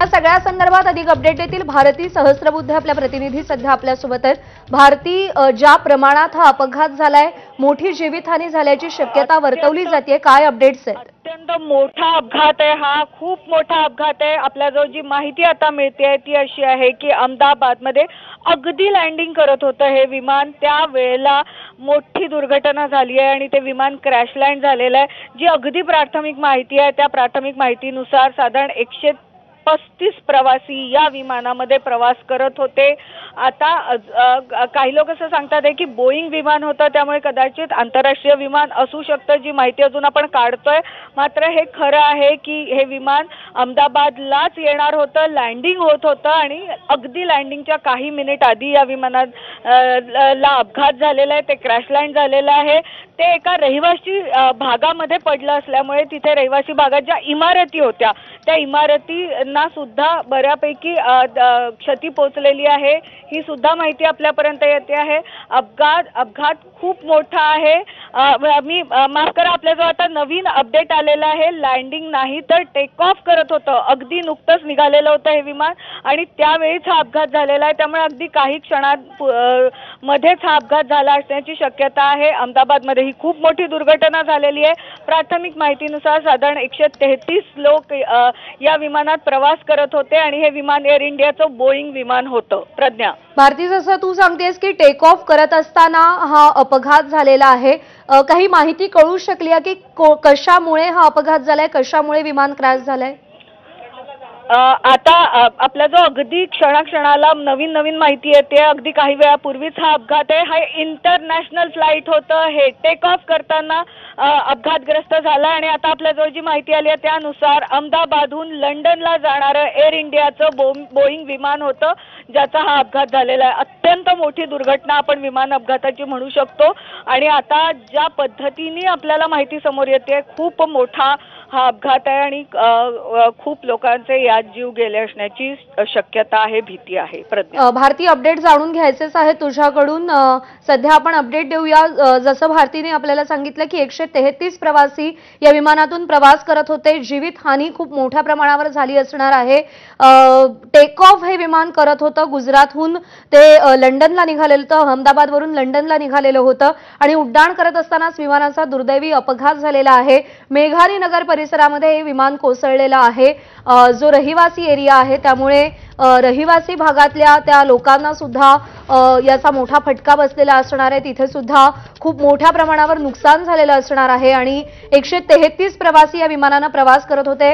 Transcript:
या सगळ्या संदर्भात अधिक अपडेट देतील भारती सहस्त्रबुद्धे आपल्या प्रतिनिधी सध्या आपल्यासोबत आहेत। भारती, ज्या प्रमाणात हा अपघात झालाय, मोठी जीवितहानी झाल्याची शक्यता वर्तवली जाते, काय अपडेट्स आहेत? अत्यंत मोठा अपघात आहे हा, खूप मोठा अपघात आहे। आपल्याजवळ जी माहिती आता मिळते ती अशी आहे की अहमदाबादमध्ये अगदी लँडिंग करत होतं हे विमान, त्या वेळेला मोठी दुर्घटना झाली आहे आणि ते विमान क्रॅश लँड झालेलं आहे। जी अगदी प्राथमिक माहिती आहे त्या प्राथमिक माहितीनुसार साधारण 135 प्रवासी या विमानामध्ये प्रवास करत होते। आता काही लोक असं सांगतात की बोईंग विमान होतं, त्यामुळे कदाचित आंतरराष्ट्रीय विमान असू शकतं, जी माहिती अजून आपण काढतोय। मात्र हे खरं आहे की हे विमान अहमदाबादलाच येणार होतं, लँडिंग होत होतं आणि अगदी लँडिंगच्या काही मिनिट आधी या विमानात ला अपघात झालेला आहे, ते क्रॅश लँड झालेलं आहे। ते एका रहिवासी भागामध्ये पडलं असल्यामुळे तिथे रहिवासी भागात ज्या इमारती होत्या त्या इमारतींना सुद्धा बऱ्यापैकी क्षती पोहोचलेली आहे, ही सुद्धा माहिती आपल्यापर्यंत येते आहे। अपघात खूप मोठा आहे। मी माफ करा, आपल्याजवळ आता नवीन अपडेट आलेला आहे, लँडिंग नाही तर टेक ऑफ करत होतं, अगदी नुकतंच निघालेलं होतं हे विमान आणि त्यावेळीच हा अपघात झालेला आहे। त्यामुळे अगदी काही क्षणात मध्येच हा अपघात झाला असण्याची शक्यता आहे। अहमदाबादमध्ये ही खूप मोठी दुर्घटना झालेली आहे। प्राथमिक माहितीनुसार साधारण 133 लोक या विमानात प्रवास करत होते आणि हे विमान एअर इंडियाचं बोईंग विमान होतं। प्रज्ञा, भारती, जसं तू सांगतेस की टेक ऑफ करत असताना हा अपघात झालेला आहे, काही माहिती कळू शकली आहे की कशामुळे हा अपघात झालाय, कशामुळे विमान क्रॅश झालंय? आता आपल्या जो अगदी क्षणाक्षणाला नवीन माहिती येते, अगदी काही वेळापूर्वीच हा अपघात आहे। हा इंटरनॅशनल फ्लाइट होतं, हे टेक ऑफ करताना अपघातग्रस्त झाला आणि आता आपल्याजवळ जी माहिती आली आहे त्यानुसार अहमदाबादहून लंडनला जाणारं एअर इंडियाचं बोईंग विमान होतं, ज्याचा हा अपघात झालेला आहे। अत्यंत मोठी दुर्घटना आपण विमान अपघाताची म्हणू शकतो आणि आता ज्या पद्धतीने आपल्याला माहिती समोर येते खूप मोठा हा अपघात आहे आणि खूप लोकांचे यात जीव गेले असण्याची शक्यता आहे, भीती आहे। प्रज्ञा, भारती, अपडेट जाणून घ्यायचेच आहे तुझ्याकडून। सध्या आपण अपडेट देऊया। जसं भारतीने आपल्याला सांगितलं की 133 प्रवासी या विमानातून प्रवास करत होते, जीवितहानी खूप मोठ्या प्रमाणावर झाली असणार आहे। टेक ऑफ हे विमान करत होतं, गुजरातहून ते लंडनला निघालेलं होतं, अहमदाबादवरून लंडनला निघालेलं होतं आणि उड्डाण करत असतानाच विमानाचा दुर्दैवी अपघात झालेला आहे। मेघानी नगर परिसरामध्ये हे विमान कोसळलेलं आहे, जो रहिवासी एरिया आहे, त्यामुळे रहिवासी भागातल्या त्या लोकांना सुद्धा याचा मोठा फटका बसलेला असणार आहे। तिथे सुद्धा खूप मोठ्या प्रमाणावर नुकसान झालेलं असणार आहे आणि 133 प्रवासी या विमानानं प्रवास करत होते।